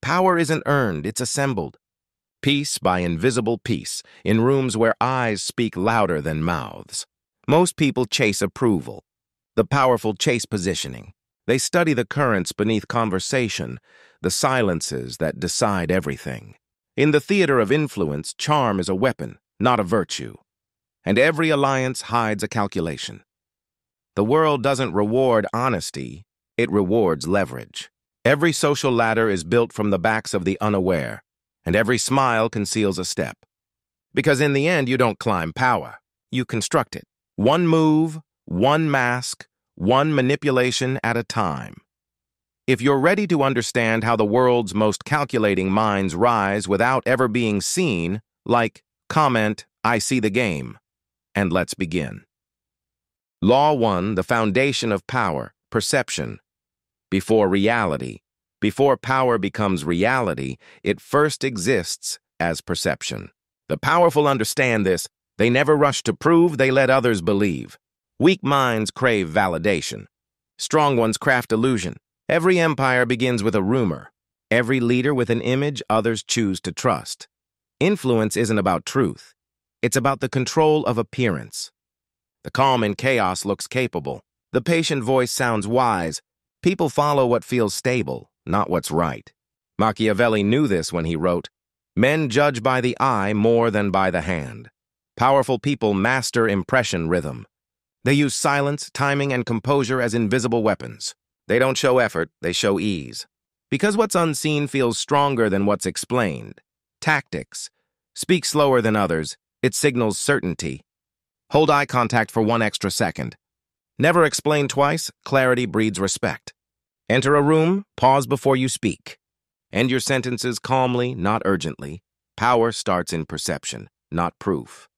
Power isn't earned, it's assembled. Peace by invisible peace, in rooms where eyes speak louder than mouths. Most people chase approval. The powerful chase positioning. They study the currents beneath conversation, the silences that decide everything. In the theater of influence, charm is a weapon, not a virtue. And every alliance hides a calculation. The world doesn't reward honesty, it rewards leverage. Every social ladder is built from the backs of the unaware, and every smile conceals a step. Because in the end, you don't climb power, you construct it. One move, one mask, one manipulation at a time. If you're ready to understand how the world's most calculating minds rise without ever being seen, like, comment, I see the game. And let's begin. Law 1, the foundation of power, perception. Before reality, before power becomes reality, it first exists as perception. The powerful understand this. They never rush to prove, they let others believe. Weak minds crave validation. Strong ones craft illusion. Every empire begins with a rumor. Every leader with an image others choose to trust. Influence isn't about truth. It's about the control of appearance. The calm in chaos looks capable. The patient voice sounds wise. People follow what feels stable, not what's right. Machiavelli knew this when he wrote, "Men judge by the eye more than by the hand." Powerful people master impression rhythm. They use silence, timing, and composure as invisible weapons. They don't show effort, they show ease. Because what's unseen feels stronger than what's explained. Tactics. Speak slower than others. It signals certainty. Hold eye contact for 1 extra second. Never explain twice, clarity breeds respect. Enter a room, pause before you speak. End your sentences calmly, not urgently. Power starts in perception, not proof.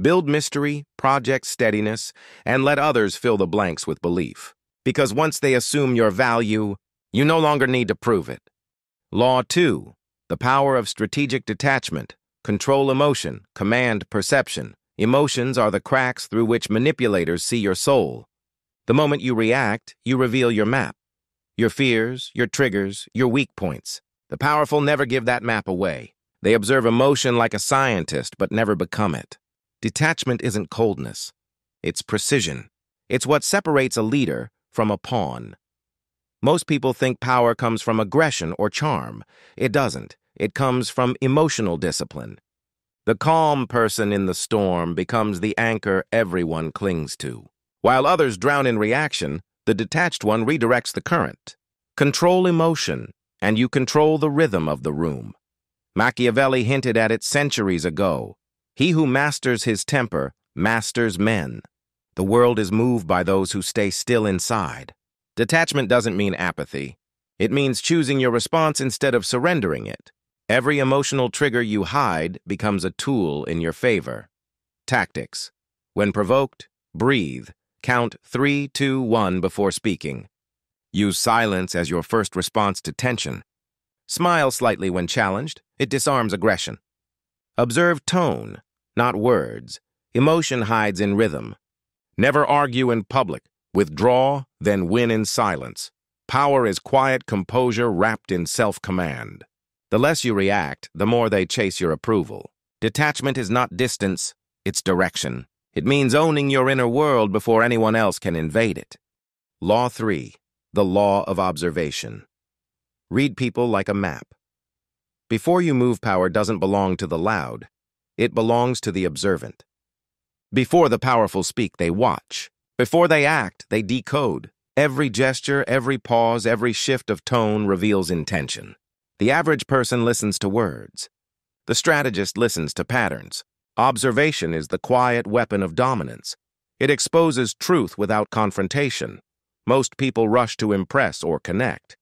Build mystery, project steadiness, and let others fill the blanks with belief. Because once they assume your value, you no longer need to prove it. Law 2, the power of strategic detachment. Control emotion, command perception. Emotions are the cracks through which manipulators see your soul. The moment you react, you reveal your map. Your fears, your triggers, your weak points. The powerful never give that map away. They observe emotion like a scientist, but never become it. Detachment isn't coldness. It's precision. It's what separates a leader from a pawn. Most people think power comes from aggression or charm. It doesn't. It comes from emotional discipline. The calm person in the storm becomes the anchor everyone clings to. While others drown in reaction, the detached one redirects the current. Control emotion, and you control the rhythm of the room. Machiavelli hinted at it centuries ago. He who masters his temper masters men. The world is moved by those who stay still inside. Detachment doesn't mean apathy. It means choosing your response instead of surrendering it. Every emotional trigger you hide becomes a tool in your favor. Tactics. When provoked, breathe. Count 3, 2, 1 before speaking. Use silence as your first response to tension. Smile slightly when challenged. It disarms aggression. Observe tone, not words. Emotion hides in rhythm. Never argue in public. Withdraw, then win in silence. Power is quiet composure wrapped in self-command. The less you react, the more they chase your approval. Detachment is not distance, it's direction. It means owning your inner world before anyone else can invade it. Law 3, the law of observation. Read people like a map. Before you move, power doesn't belong to the loud. It belongs to the observant. Before the powerful speak, they watch. Before they act, they decode. Every gesture, every pause, every shift of tone reveals intention. The average person listens to words. The strategist listens to patterns. Observation is the quiet weapon of dominance. It exposes truth without confrontation. Most people rush to impress or connect.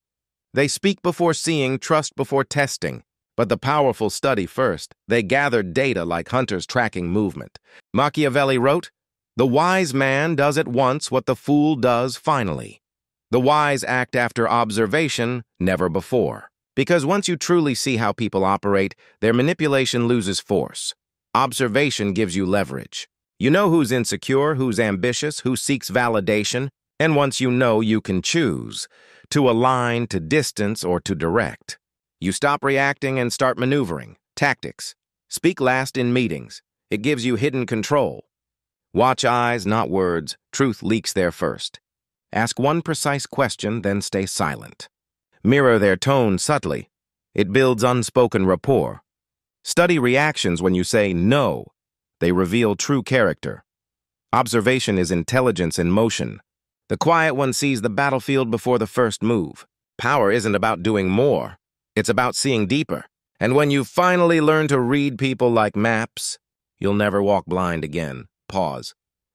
They speak before seeing, trust before testing. But the powerful study first. They gather data like hunters tracking movement. Machiavelli wrote, "The wise man does at once what the fool does finally." The wise act after observation, never before. Because once you truly see how people operate, their manipulation loses force. Observation gives you leverage. You know who's insecure, who's ambitious, who seeks validation, and once you know, you can choose to align, to distance, or to direct. You stop reacting and start maneuvering. Tactics. Speak last in meetings. It gives you hidden control. Watch eyes, not words. Truth leaks there first. Ask one precise question, then stay silent. Mirror their tone subtly. It builds unspoken rapport. Study reactions when you say no. They reveal true character. Observation is intelligence in motion. The quiet one sees the battlefield before the first move. Power isn't about doing more. It's about seeing deeper. And when you finally learn to read people like maps, you'll never walk blind again. Pause.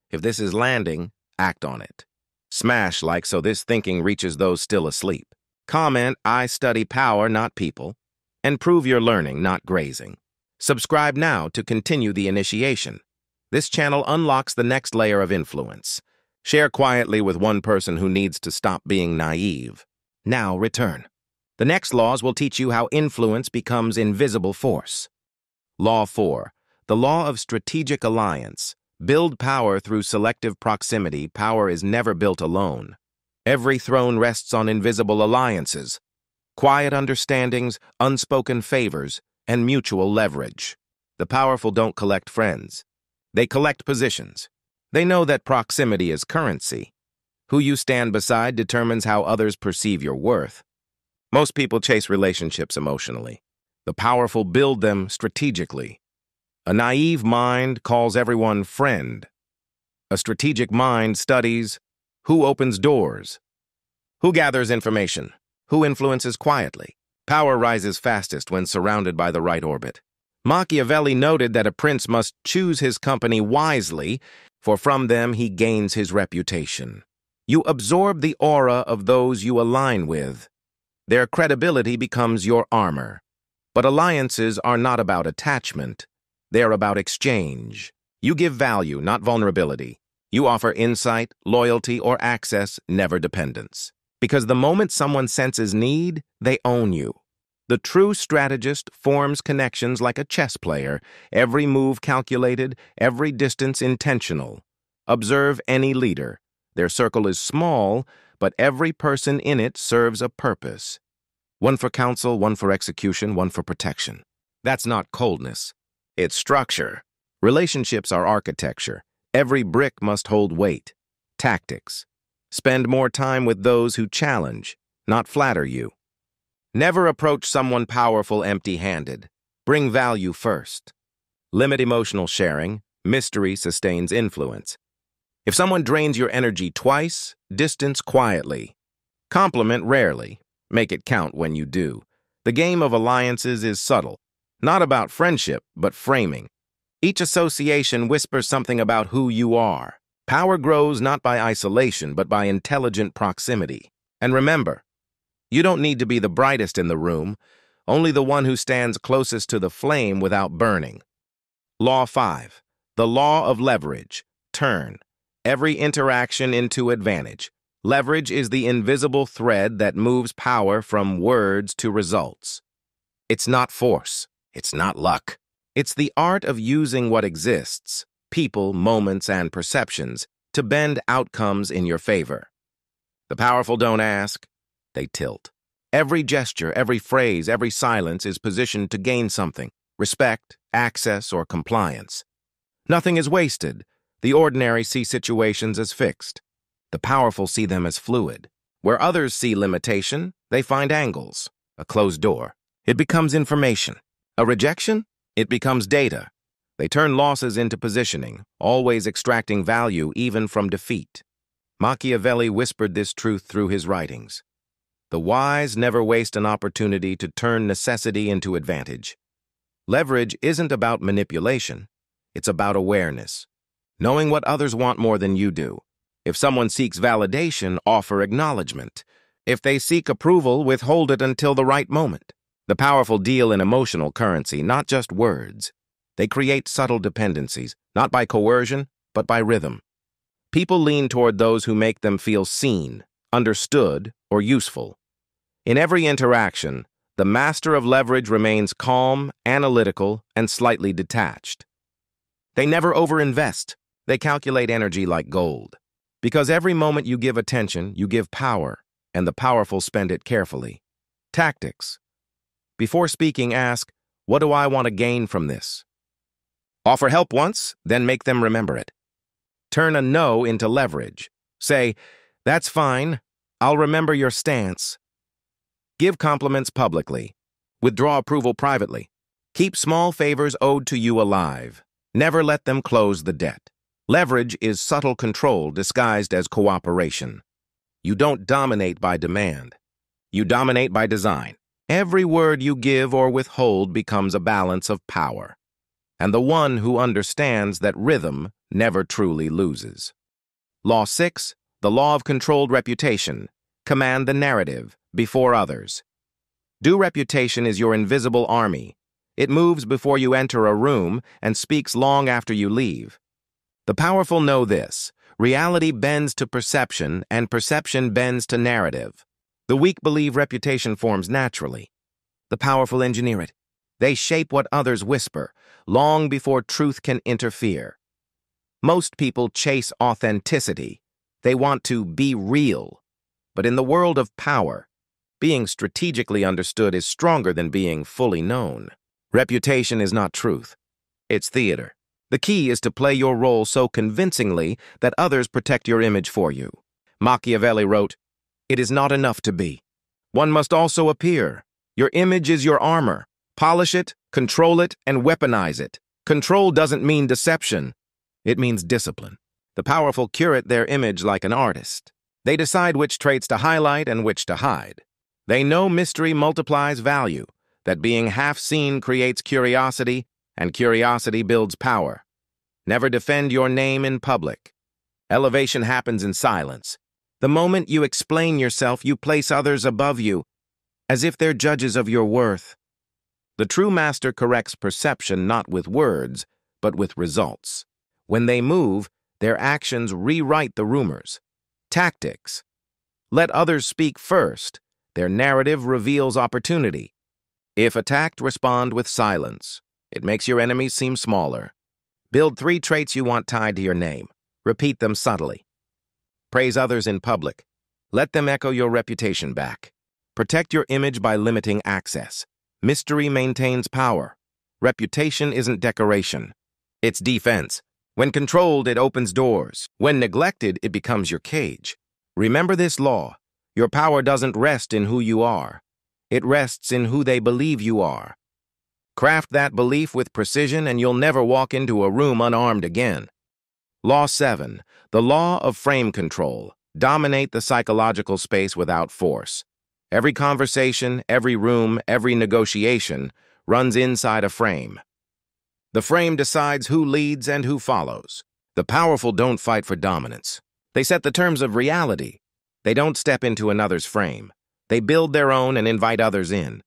If this is landing, act on it. Smash like so this thinking reaches those still asleep. Comment, I study power, not people. And prove you're learning, not grazing. Subscribe now to continue the initiation. This channel unlocks the next layer of influence. Share quietly with one person who needs to stop being naive. Now return. The next laws will teach you how influence becomes invisible force. Law 4. The law of strategic alliance. Build power through selective proximity. Power is never built alone. Every throne rests on invisible alliances. Quiet understandings, unspoken favors, and mutual leverage. The powerful don't collect friends. They collect positions. They know that proximity is currency. Who you stand beside determines how others perceive your worth. Most people chase relationships emotionally. The powerful build them strategically. A naive mind calls everyone friend. A strategic mind studies who opens doors, who gathers information, who influences quietly. Power rises fastest when surrounded by the right orbit. Machiavelli noted that a prince must choose his company wisely, for from them he gains his reputation. You absorb the aura of those you align with. Their credibility becomes your armor. But alliances are not about attachment. They're about exchange. You give value, not vulnerability. You offer insight, loyalty, or access, never dependence. Because the moment someone senses need, they own you. The true strategist forms connections like a chess player, every move calculated, every distance intentional. Observe any leader. Their circle is small, but every person in it serves a purpose. One for counsel, one for execution, one for protection. That's not coldness. It's structure. Relationships are architecture. Every brick must hold weight. Tactics. Spend more time with those who challenge, not flatter you. Never approach someone powerful empty-handed. Bring value first. Limit emotional sharing. Mystery sustains influence. If someone drains your energy twice, distance quietly. Compliment rarely. Make it count when you do. The game of alliances is subtle. Not about friendship, but framing. Each association whispers something about who you are. Power grows not by isolation, but by intelligent proximity. And remember, you don't need to be the brightest in the room, only the one who stands closest to the flame without burning. Law 5. The law of leverage. Turn every interaction into advantage. Leverage is the invisible thread that moves power from words to results. It's not force. It's not luck. It's the art of using what exists, people, moments, and perceptions, to bend outcomes in your favor. The powerful don't ask, they tilt. Every gesture, every phrase, every silence is positioned to gain something, respect, access, or compliance. Nothing is wasted. The ordinary see situations as fixed. The powerful see them as fluid. Where others see limitation, they find angles. A closed door. It becomes information. A rejection? It becomes data. They turn losses into positioning, always extracting value even from defeat. Machiavelli whispered this truth through his writings. The wise never waste an opportunity to turn necessity into advantage. Leverage isn't about manipulation. It's about awareness. Knowing what others want more than you do. If someone seeks validation, offer acknowledgement. If they seek approval, withhold it until the right moment. The powerful deal in emotional currency, not just words. They create subtle dependencies, not by coercion, but by rhythm. People lean toward those who make them feel seen, understood, or useful. In every interaction, the master of leverage remains calm, analytical, and slightly detached. They never overinvest. They calculate energy like gold. Because every moment you give attention, you give power, and the powerful spend it carefully. Tactics. Before speaking, ask, what do I want to gain from this? Offer help once, then make them remember it. Turn a no into leverage. Say, that's fine. I'll remember your stance. Give compliments publicly. Withdraw approval privately. Keep small favors owed to you alive. Never let them close the debt. Leverage is subtle control disguised as cooperation. You don't dominate by demand. You dominate by design. Every word you give or withhold becomes a balance of power. And the one who understands that rhythm never truly loses. Law 6, the law of controlled reputation. Command the narrative before others. Due reputation is your invisible army. It moves before you enter a room and speaks long after you leave. The powerful know this. Reality bends to perception, and perception bends to narrative. The weak believe reputation forms naturally. The powerful engineer it. They shape what others whisper, long before truth can interfere. Most people chase authenticity. They want to be real. But in the world of power, being strategically understood is stronger than being fully known. Reputation is not truth. It's theater. The key is to play your role so convincingly that others protect your image for you. Machiavelli wrote, "It is not enough to be. One must also appear. Your image is your armor. Polish it, control it, and weaponize it. Control doesn't mean deception. It means discipline." The powerful curate their image like an artist. They decide which traits to highlight and which to hide. They know mystery multiplies value, that being half seen creates curiosity, and curiosity builds power. Never defend your name in public. Elevation happens in silence. The moment you explain yourself, you place others above you, as if they're judges of your worth. The true master corrects perception not with words, but with results. When they move, their actions rewrite the rumors. Tactics. Let others speak first. Their narrative reveals opportunity. If attacked, respond with silence. It makes your enemies seem smaller. Build 3 traits you want tied to your name. Repeat them subtly. Praise others in public. Let them echo your reputation back. Protect your image by limiting access. Mystery maintains power. Reputation isn't decoration. It's defense. When controlled, it opens doors. When neglected, it becomes your cage. Remember this law. Your power doesn't rest in who you are. It rests in who they believe you are. Craft that belief with precision and you'll never walk into a room unarmed again. Law 7, the law of frame control. Dominate the psychological space without force. Every conversation, every room, every negotiation runs inside a frame. The frame decides who leads and who follows. The powerful don't fight for dominance. They set the terms of reality. They don't step into another's frame. They build their own and invite others in.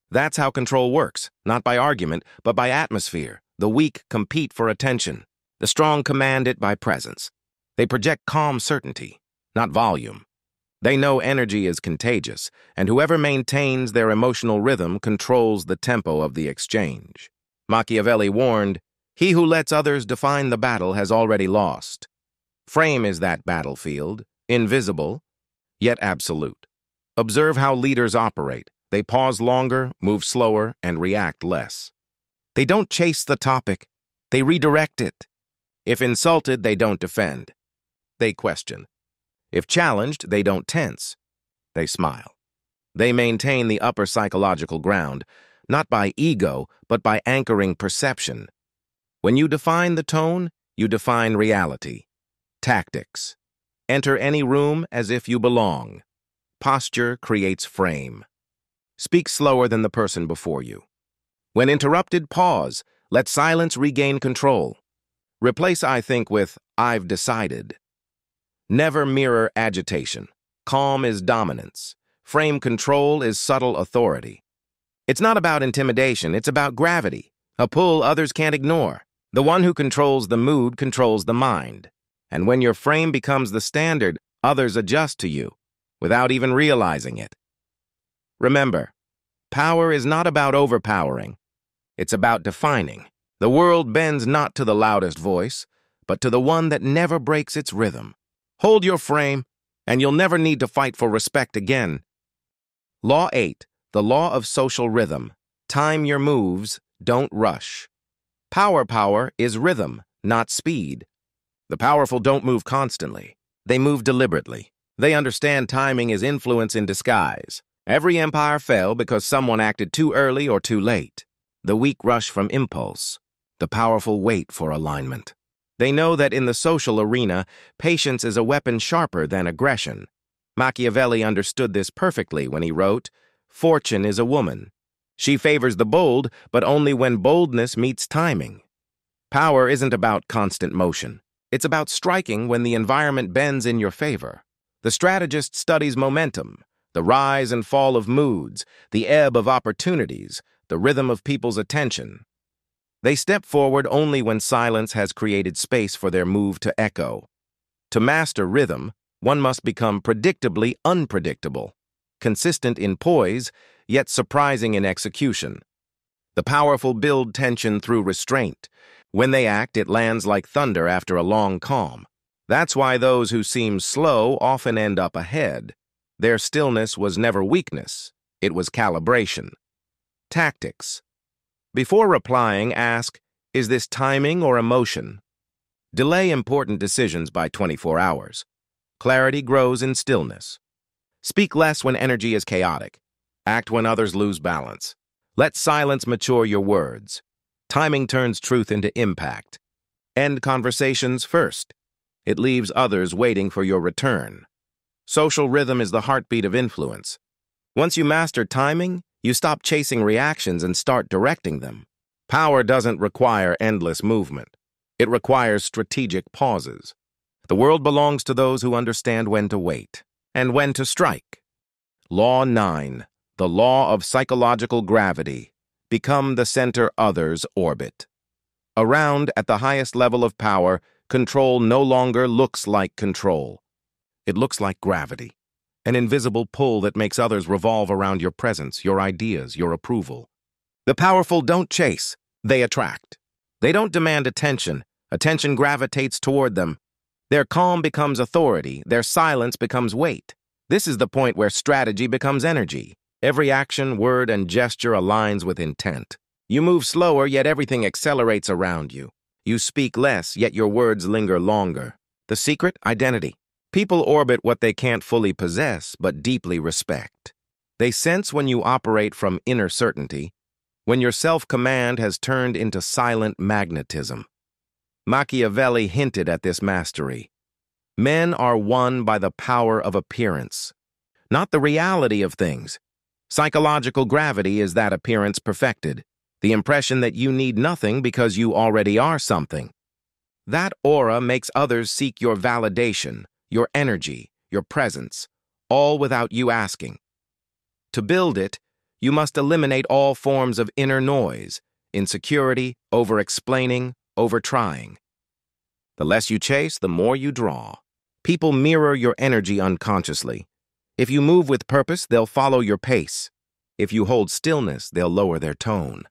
That's how control works, not by argument, but by atmosphere. The weak compete for attention. The strong command it by presence. They project calm certainty, not volume. They know energy is contagious, and whoever maintains their emotional rhythm controls the tempo of the exchange. Machiavelli warned, "He who lets others define the battle has already lost." Frame is that battlefield, invisible, yet absolute. Observe how leaders operate. They pause longer, move slower, and react less. They don't chase the topic. They redirect it. If insulted, they don't defend. They question. If challenged, they don't tense. They smile. They maintain the upper psychological ground, not by ego, but by anchoring perception. When you define the tone, you define reality. Tactics. Enter any room as if you belong. Posture creates frame. Speak slower than the person before you. When interrupted, pause. Let silence regain control. Replace "I think" with "I've decided." Never mirror agitation. Calm is dominance. Frame control is subtle authority. It's not about intimidation, it's about gravity, a pull others can't ignore. The one who controls the mood controls the mind. And when your frame becomes the standard, others adjust to you, without even realizing it. Remember, power is not about overpowering. It's about defining. The world bends not to the loudest voice, but to the one that never breaks its rhythm. Hold your frame, and you'll never need to fight for respect again. Law 8, the law of social rhythm. Time your moves, don't rush. Power is rhythm, not speed. The powerful don't move constantly. They move deliberately. They understand timing is influence in disguise. Every empire fell because someone acted too early or too late. The weak rush from impulse. The powerful wait for alignment. They know that in the social arena, patience is a weapon sharper than aggression. Machiavelli understood this perfectly when he wrote, "Fortune is a woman. She favors the bold, but only when boldness meets timing." Power isn't about constant motion. It's about striking when the environment bends in your favor. The strategist studies momentum, the rise and fall of moods, the ebb of opportunities, the rhythm of people's attention. They step forward only when silence has created space for their move to echo. To master rhythm, one must become predictably unpredictable, consistent in poise, yet surprising in execution. The powerful build tension through restraint. When they act, it lands like thunder after a long calm. That's why those who seem slow often end up ahead. Their stillness was never weakness, it was calibration. Tactics. Before replying, ask, is this timing or emotion? Delay important decisions by 24 hours. Clarity grows in stillness. Speak less when energy is chaotic. Act when others lose balance. Let silence mature your words. Timing turns truth into impact. End conversations first. It leaves others waiting for your return. Social rhythm is the heartbeat of influence. Once you master timing, you stop chasing reactions and start directing them. Power doesn't require endless movement. It requires strategic pauses. The world belongs to those who understand when to wait and when to strike. Law 9, the law of psychological gravity. Become the center others orbit. Around, at the highest level of power, control no longer looks like control. It looks like gravity. An invisible pull that makes others revolve around your presence, your ideas, your approval. The powerful don't chase, they attract. They don't demand attention. Attention gravitates toward them. Their calm becomes authority, their silence becomes weight. This is the point where strategy becomes energy. Every action, word, and gesture aligns with intent. You move slower, yet everything accelerates around you. You speak less, yet your words linger longer. The secret? Identity. People orbit what they can't fully possess, but deeply respect. They sense when you operate from inner certainty, when your self-command has turned into silent magnetism. Machiavelli hinted at this mastery. Men are won by the power of appearance, not the reality of things. Psychological gravity is that appearance perfected, the impression that you need nothing because you already are something. That aura makes others seek your validation, your energy, your presence, all without you asking. To build it, you must eliminate all forms of inner noise, insecurity, over-explaining, over-trying. The less you chase, the more you draw. People mirror your energy unconsciously. If you move with purpose, they'll follow your pace. If you hold stillness, they'll lower their tone.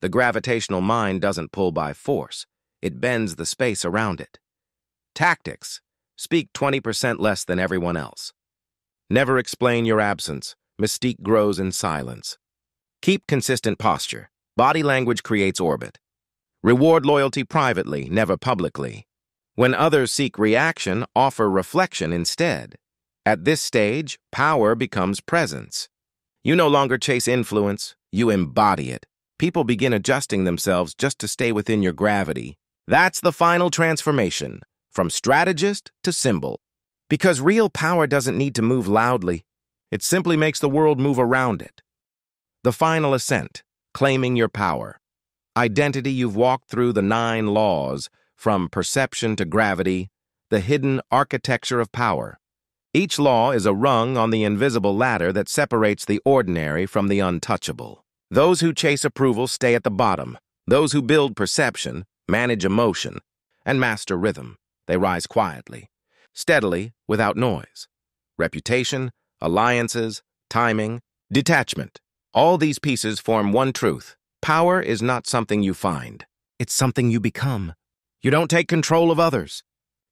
The gravitational mind doesn't pull by force. It bends the space around it. Tactics. Speak 20% less than everyone else. Never explain your absence. Mystique grows in silence. Keep consistent posture. Body language creates orbit. Reward loyalty privately, never publicly. When others seek reaction, offer reflection instead. At this stage, power becomes presence. You no longer chase influence, you embody it. People begin adjusting themselves just to stay within your gravity. That's the final transformation, from strategist to symbol. Because real power doesn't need to move loudly. It simply makes the world move around it. The final ascent, claiming your power. Identity. You've walked through the 9 laws, from perception to gravity, the hidden architecture of power. Each law is a rung on the invisible ladder that separates the ordinary from the untouchable. Those who chase approval stay at the bottom. Those who build perception, manage emotion, and master rhythm, they rise quietly, steadily, without noise. Reputation, alliances, timing, detachment. All these pieces form one truth. Power is not something you find. It's something you become. You don't take control of others.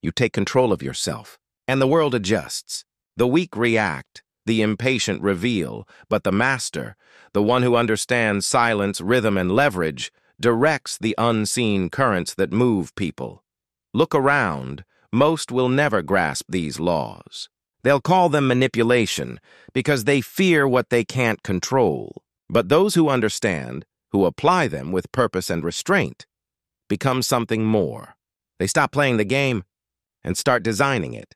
You take control of yourself. And the world adjusts. The weak react. The impatient reveal, but the master, the one who understands silence, rhythm, and leverage, directs the unseen currents that move people. Look around. Most will never grasp these laws. They'll call them manipulation because they fear what they can't control. But those who understand, who apply them with purpose and restraint, become something more. They stop playing the game and start designing it.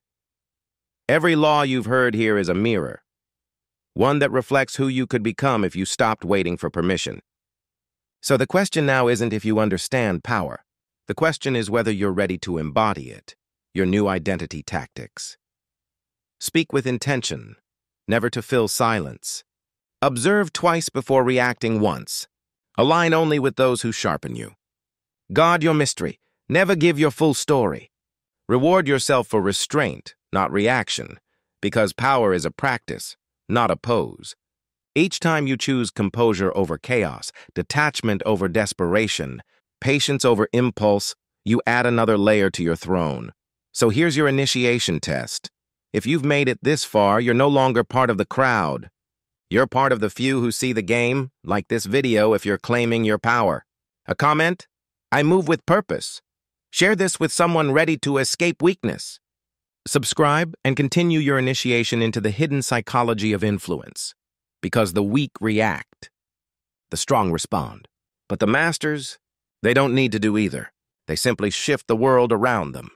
Every law you've heard here is a mirror, one that reflects who you could become if you stopped waiting for permission. So the question now isn't if you understand power. The question is whether you're ready to embody it, your new identity tactics. Speak with intention, never to fill silence. Observe twice before reacting once. Align only with those who sharpen you. Guard your mystery. Never give your full story. Reward yourself for restraint, not reaction, because power is a practice, not a pose. Each time you choose composure over chaos, detachment over desperation, patience over impulse, you add another layer to your throne. So here's your initiation test. If you've made it this far, you're no longer part of the crowd. You're part of the few who see the game, like this video if you're claiming your power. A comment? I move with purpose. Share this with someone ready to escape weakness. Subscribe and continue your initiation into the hidden psychology of influence. Because the weak react, the strong respond. But the masters, they don't need to do either. They simply shift the world around them.